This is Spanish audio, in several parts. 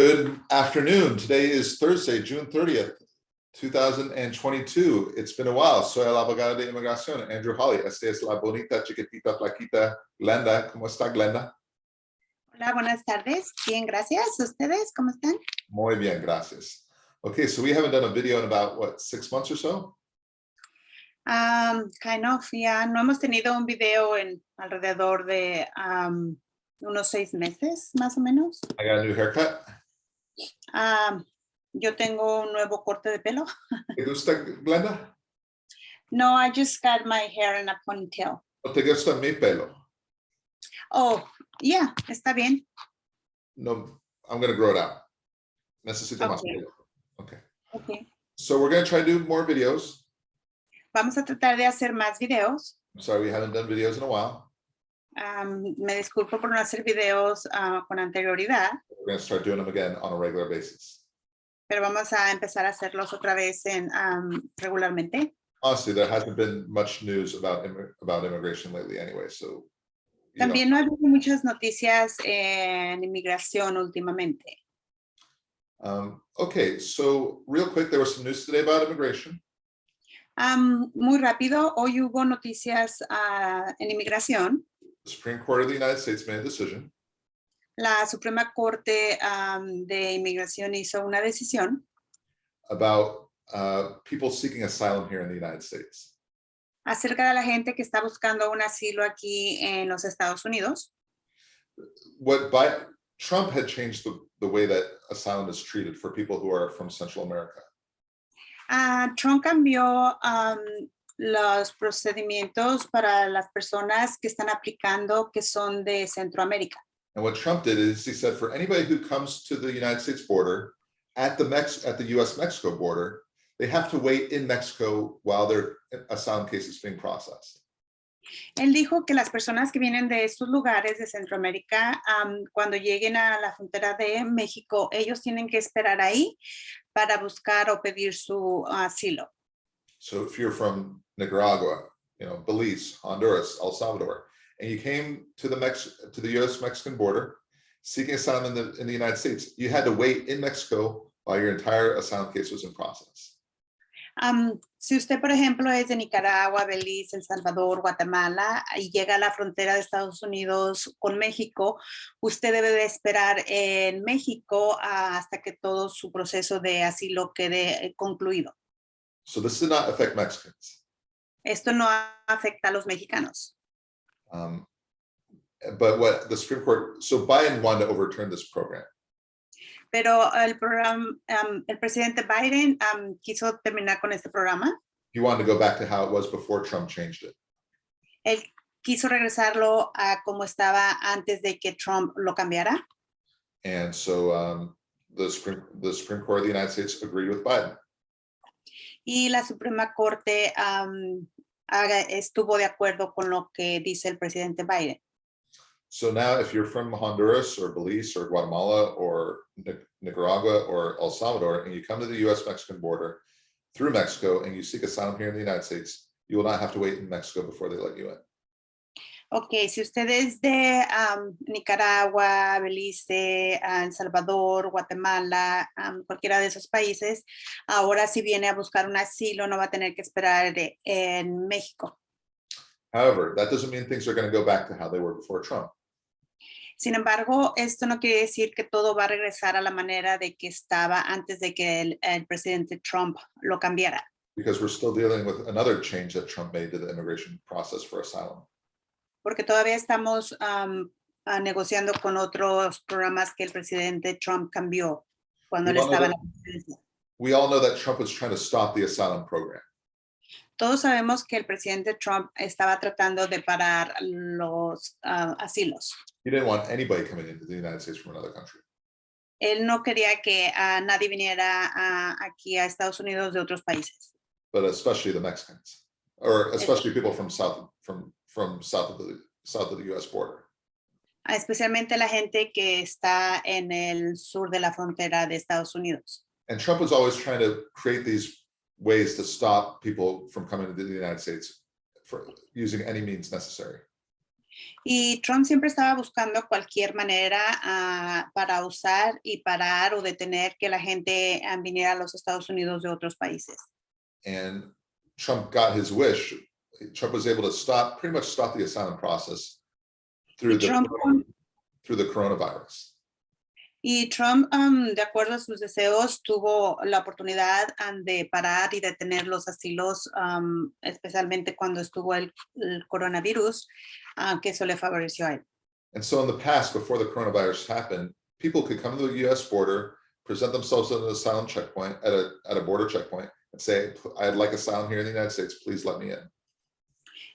Good afternoon. Today is Thursday, June 30th, 2022. It's been a while. Soy el abogado de inmigración, Andrew Holly. Esta es la bonita, chiquitita, flaquita, Glenda. ¿Cómo está, Glenda? Hola, buenas tardes. Bien, gracias. ¿Ustedes cómo están? Muy bien, gracias. Okay, so we haven't done a video in about, what, 6 months or so? Kind of, ya no hemos tenido un video en alrededor de unos 6 meses, más o menos. I got a new haircut. Yo tengo un nuevo corte de pelo. ¿Te gusta, Glenda? No, I just got my hair in a ponytail. ¿No te gusta mi pelo? Oh, yeah, está bien. No, I'm going to grow it out. Necesito más Okay. pelo. Okay. Okay. So we're going to try to do more videos. Vamos a tratar de hacer más videos. I'm sorry we haven't done videos in a while. Me disculpo por no hacer videos con anterioridad, We're going to start doing them again on a regular basis. pero vamos a empezar a hacerlos otra vez regularmente. Honestly, there hasn't been much news about immigration lately anyway, so También no ha habido muchas noticias en inmigración últimamente. Okay, so real quick, there was some news today about immigration. Muy rápido, hoy hubo noticias en inmigración. The Supreme Court of the United States made a decision La Suprema Corte de Inmigración hizo una decisión about people seeking asylum here in the United States. acerca de la gente que está buscando un asilo aquí en los Estados Unidos. Trump had changed the way that asylum is treated for people who are from Central America. Trump cambió los procedimientos para las personas que están aplicando que son de Centroamérica. And what Trump did is he said for anybody who comes to the United States border at the US-Mexico border, they have to wait in Mexico while their asylum case is being processed. Él dijo que las personas que vienen de estos lugares de Centroamérica, cuando lleguen a la frontera de México, ellos tienen que esperar ahí para buscar o pedir su asilo. So if you're from Nicaragua, Belize, Honduras, El Salvador, and you came to the US-Mexican border seeking asylum in the United States, you had to wait in Mexico while your entire asylum case was in process. Si usted, por ejemplo, es de Nicaragua, Belice, El Salvador, Guatemala y llega a la frontera de Estados Unidos con México, usted debe de esperar en México hasta que todo su proceso de asilo quede concluido. So this did not affect Mexicans. Esto no afecta a los mexicanos. But what the Supreme Court, so Biden wanted to overturn this program. Pero el presidente Biden quiso terminar con este programa. He wanted to go back to how it was before Trump changed it. Él quiso regresarlo a como estaba antes de que Trump lo cambiara. And so the Supreme Court of the United States agreed with Biden. Y la Suprema Corte estuvo de acuerdo con lo que dice el presidente Biden. So now if you're from Honduras or Belize or Guatemala or Nicaragua or El Salvador and you come to the US-Mexican border through Mexico and you seek asylum here in the United States, you will not have to wait in Mexico before they let you in. Ok, si usted es de Nicaragua, Belice, El Salvador, Guatemala, cualquiera de esos países, ahora si viene a buscar un asilo no va a tener que esperar en México. However, that doesn't mean things are going to go back to how they were before Trump. Sin embargo, esto no quiere decir que todo va a regresar a la manera de que estaba antes de que el presidente Trump lo cambiara. Because we're still dealing with another change that Trump made to the immigration process for asylum. Porque todavía estamos negociando con otros programas que el presidente Trump cambió cuando él estaba en la presidencia. We all know that Trump was trying to stop the asylum program. Todos sabemos que el presidente Trump estaba tratando de parar los asilos. He didn't want anybody coming into the United States from another country. Él no quería que nadie viniera aquí a Estados Unidos de otros países. But especially the Mexicans, or especially people from south of the US border. Especialmente la gente que está en el sur de la frontera de Estados Unidos. And Trump was always trying to create these ways to stop people from coming into the United States for using any means necessary. Y Trump siempre estaba buscando cualquier manera para usar y parar o detener que la gente viniera a los Estados Unidos de otros países. And Trump got his wish. Trump was able to pretty much stop the asylum process through through the coronavirus. Trump, de acuerdo a sus deseos, tuvo la oportunidad de parar y detener los asilos, especialmente cuando estuvo el coronavirus, que eso le favoreció a él. And so in the past, before the coronavirus happened, people could come to the US border, present themselves at an asylum checkpoint, at a border checkpoint, and say, I'd like asylum here in the United States, please let me in.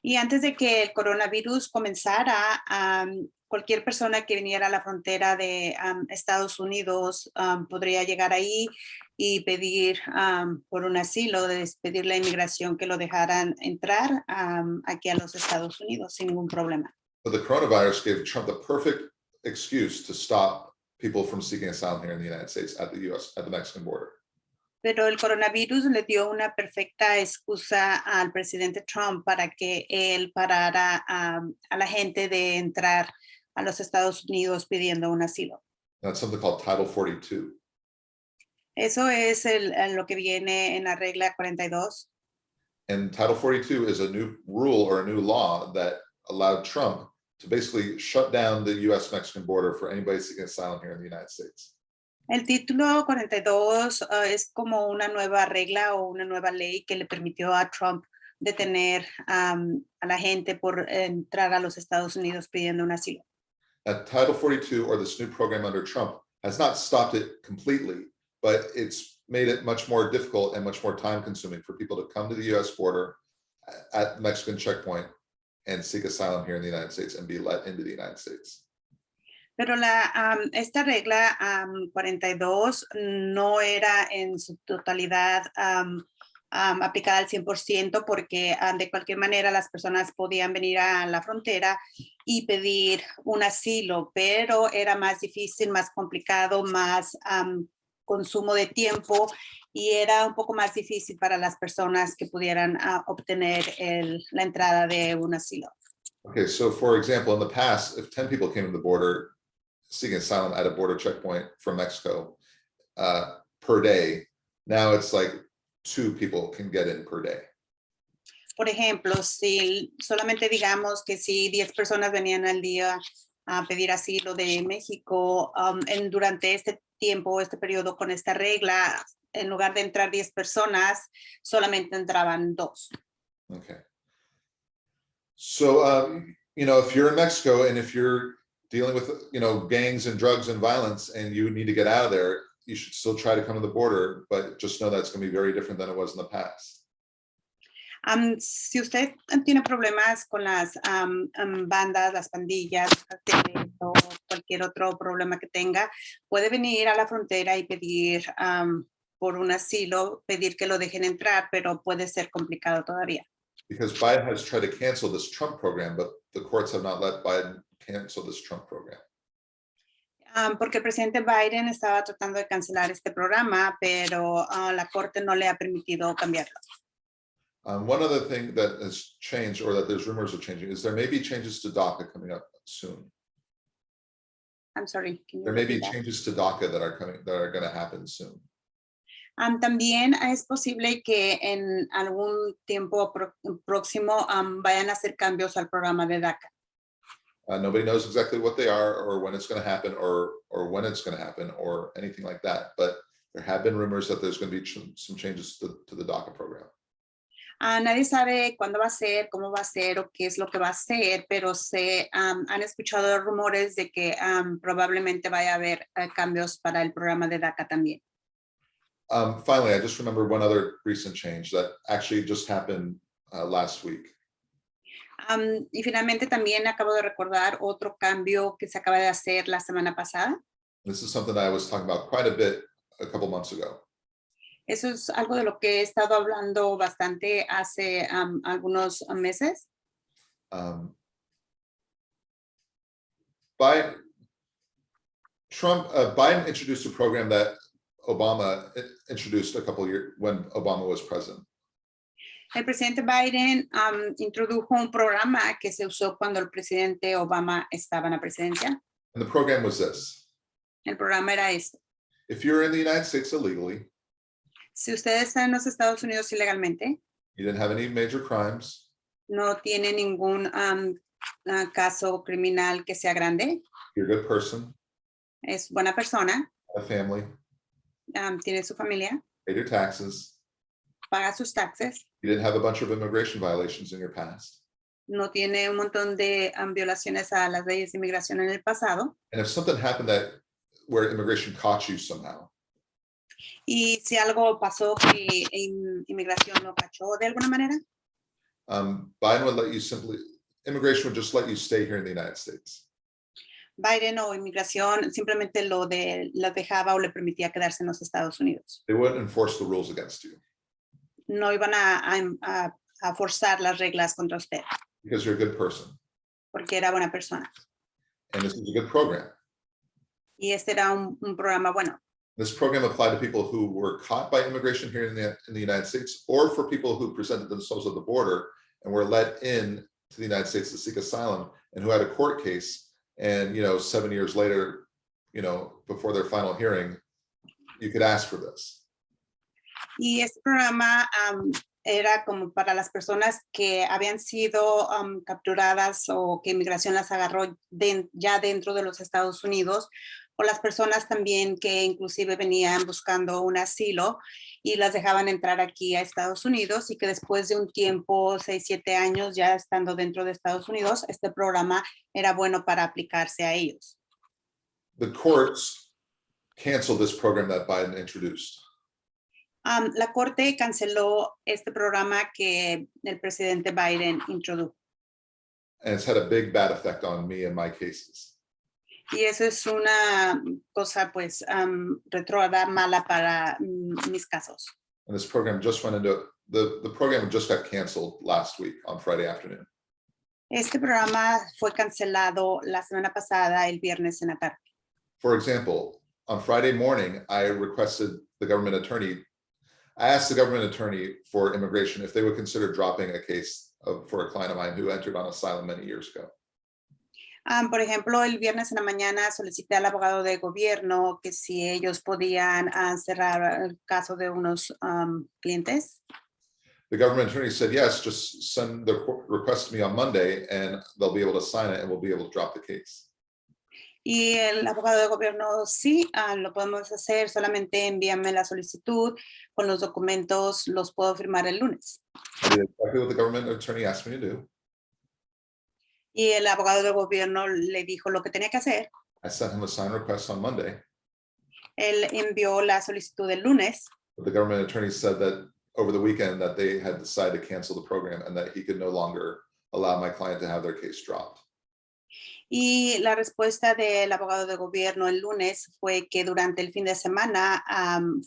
Y antes de que el coronavirus comenzara, cualquier persona que viniera a la frontera de Estados Unidos podría llegar ahí y pedir por un asilo, pedir la inmigración que lo dejaran entrar aquí a los Estados Unidos sin ningún problema. But the coronavirus gave Trump the perfect excuse to stop people from seeking asylum here in the United States at the Mexican border. Pero el coronavirus le dio una perfecta excusa al presidente Trump para que él parara a la gente de entrar a los Estados Unidos pidiendo un asilo. That's something called Title 42. Eso es lo que viene en la regla 42. And Title 42 is a new rule or a new law that allowed Trump to basically shut down the US-Mexican border for anybody seeking asylum here in the United States. El título 42 es como una nueva regla o una nueva ley que le permitió a Trump detener a la gente por entrar a los Estados Unidos pidiendo un asilo. Title 42, or this new program under Trump, has not stopped it completely, but it's made it much more difficult and much more time consuming for people to come to the US border at the Mexican checkpoint and seek asylum here in the United States and be let into the United States. Pero esta regla 42 no era en su totalidad aplicada al 100% porque de cualquier manera las personas podían venir a la frontera y pedir un asilo, pero era más difícil, más complicado, más consumo de tiempo y era un poco más difícil para las personas que pudieran obtener la entrada de un asilo. Okay, so for example, in the past, if 10 people came to the border seeking asylum at a border checkpoint from Mexico per day, now it's like 2 people can get in per day. Por ejemplo, si solamente digamos que si 10 personas venían al día a pedir asilo de México, durante este tiempo, este periodo con esta regla, en lugar de entrar 10 personas, solamente entraban 2. Okay. So, if you're in Mexico and if you're dealing with, gangs and drugs and violence and you need to get out of there, you should still try to come to the border, but just know that's going to be very different than it was in the past. Si usted tiene problemas con las bandas, las pandillas, o cualquier otro problema que tenga, puede venir a la frontera y pedir por un asilo, pedir que lo dejen entrar, pero puede ser complicado todavía. Because Biden has tried to cancel this Trump program, but the courts have not let Biden cancel this Trump program. Porque el presidente Biden estaba tratando de cancelar este programa, pero la corte no le ha permitido cambiarlo. One other thing that has changed, or that there's rumors of changing, is there may be changes to DACA coming up soon. I'm sorry. There may be changes to DACA that are going to happen soon. También es posible que en algún tiempo próximo vayan a hacer cambios al programa de DACA. Nobody knows exactly what they are, or when it's going to happen, or when it's going to happen, or anything like that. But there have been rumors that there's going to be some changes to the DACA program. Nadie sabe cuándo va a ser, cómo va a ser o qué es lo que va a ser, pero se han escuchado rumores de que probablemente vaya a haber cambios para el programa de DACA también. Finally, I just remember one other recent change that actually just happened last week. Y finalmente también acabo de recordar otro cambio que se acaba de hacer la semana pasada. This is something that I was talking about quite a bit a couple months ago. Eso es algo de lo que he estado hablando bastante hace algunos meses. Biden introduced a program that Obama introduced a couple of years when Obama was president. El presidente Biden introdujo un programa que se usó cuando el presidente Obama estaba en la presidencia. And the program was this. El programa era este. If you're in the United States illegally, Si usted está en los Estados Unidos ilegalmente, you didn't have any major crimes, no tiene ningún caso criminal que sea grande, you're a good person, es buena persona, have a family, tiene su familia, paid your taxes, paga sus taxes, you didn't have a bunch of immigration violations in your past, no tiene un montón de violaciones a las leyes de inmigración en el pasado. and if something happened that where immigration caught you somehow, Y si algo pasó que inmigración lo cachó de alguna manera, Biden would let you immigration would just let you stay here in the United States. Biden o inmigración simplemente lo dejaba o le permitía quedarse en los Estados Unidos. They wouldn't enforce the rules against you No iban a forzar las reglas contra usted because you're a good person. porque era buena persona. And this is a good program. Y este era un programa bueno. This program applied to people who were caught by immigration here in the United States, or for people who presented themselves at the border and were let in to the United States to seek asylum and who had a court case. And, 7 years later, before their final hearing, you could ask for this. Y este programa era como para las personas que habían sido capturadas o que inmigración las agarró ya dentro de los Estados Unidos, o las personas también que inclusive venían buscando un asilo y las dejaban entrar aquí a Estados Unidos y que después de un tiempo, 6, 7 años ya estando dentro de Estados Unidos, este programa era bueno para aplicarse a ellos. The courts canceled this program that Biden introduced. La Corte canceló este programa que el presidente Biden introdujo. And it's had a big bad effect on me and my cases. Y eso es una cosa, pues, retrógrada, mala para mis casos. And this program just went into, the program just got canceled last week on Friday afternoon. Este programa fue cancelado la semana pasada, el viernes en la tarde. For example, on Friday morning, I asked the government attorney for immigration if they would consider dropping a case for a client of mine who entered on asylum many years ago. Por ejemplo, el viernes en la mañana solicité al abogado de gobierno que si ellos podían cerrar el caso de unos clientes. The government attorney said, yes, just send the request to me on Monday and they'll be able to sign it and we'll be able to drop the case. Y el abogado de gobierno, sí, lo podemos hacer, solamente envíame la solicitud con los documentos, los puedo firmar el lunes. I did exactly what the government attorney asked me to do. Y el abogado de gobierno le dijo lo que tenía que hacer. I sent him a sign request on Monday. Él envió la solicitud el lunes. But the government attorney said that over the weekend that they had decided to cancel the program and that he could no longer allow my client to have their case dropped. Y la respuesta del abogado de gobierno el lunes fue que durante el fin de semana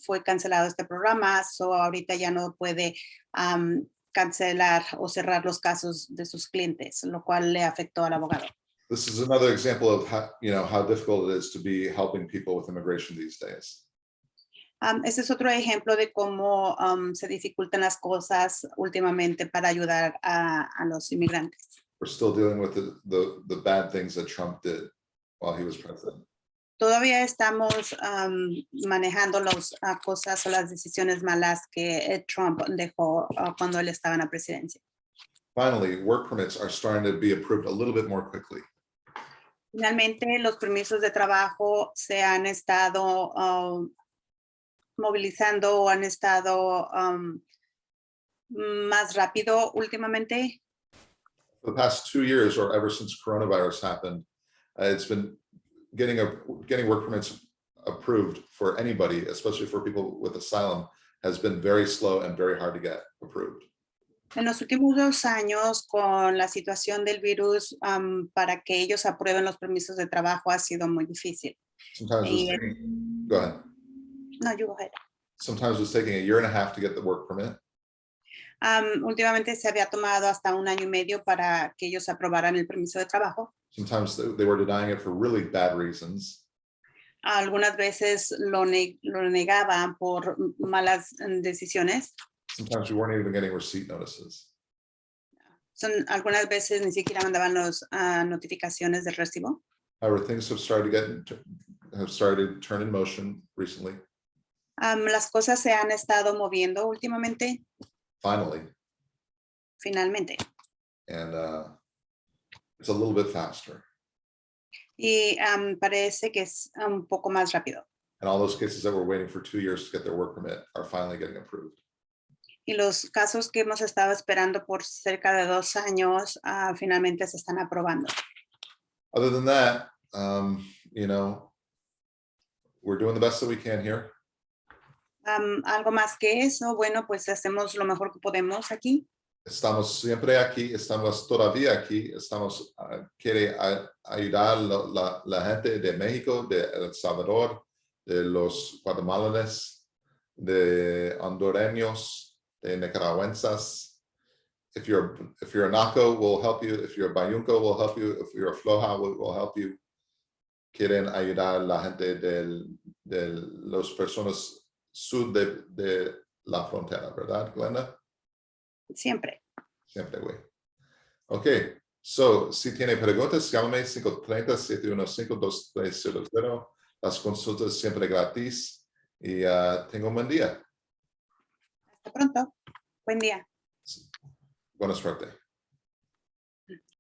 fue cancelado este programa, so ahorita ya no puede cancelar o cerrar los casos de sus clientes, lo cual le afectó al abogado. This is another example of how difficult it is to be helping people with immigration these days. Este es otro ejemplo de cómo se dificultan las cosas últimamente para ayudar a los inmigrantes. We're still dealing with the bad things that Trump did while he was president. Todavía estamos manejando las cosas o las decisiones malas que Trump dejó cuando él estaba en la presidencia. Finally, work permits are starting to be approved a little bit more quickly. Finalmente, los permisos de trabajo se han estado movilizando o han estado más rápido últimamente. For the past 2 years, or ever since coronavirus happened, it's been getting work permits approved for anybody, especially for people with asylum, has been very slow and very hard to get approved. En los últimos 2 años, con la situación del virus, para que ellos aprueben los permisos de trabajo ha sido muy difícil. Sometimes go ahead. No, you go ahead. Sometimes it was taking a year and a half to get the work permit. Últimamente se había tomado hasta 1 año y medio para que ellos aprobaran el permiso de trabajo. Sometimes they were denying it for really bad reasons. Algunas veces lo negaban por malas decisiones. Sometimes we weren't even getting receipt notices. Algunas veces ni siquiera mandaban los notificaciones del recibo. However, things have started to turn in motion recently. Las cosas se han estado moviendo últimamente, finalmente. And it's a little bit faster. Y parece que es un poco más rápido. And all those cases that were waiting for 2 years to get their work permit are finally getting approved. Y los casos que hemos estado esperando por cerca de 2 años, finalmente se están aprobando. Other than that, we're doing the best that we can here. Algo más que eso, bueno, pues hacemos lo mejor que podemos aquí. Estamos siempre aquí, estamos todavía aquí, quiere ayudar la gente de México, de El Salvador, de los guatemalans, de hondureños, de nicaragüenses. If you're a Naco, we'll help you. If you're a Bayunco, we'll help you. If you're a Floja, we'll help you. Quieren ayudar a la gente de las personas sur de la frontera, ¿verdad, Glenda? Siempre. Siempre, güey. Ok, so, si tiene preguntas, llámame 530-715-2300. Las consultas siempre gratis. Y tengo un buen día. Hasta pronto. Buen día. Buena suerte.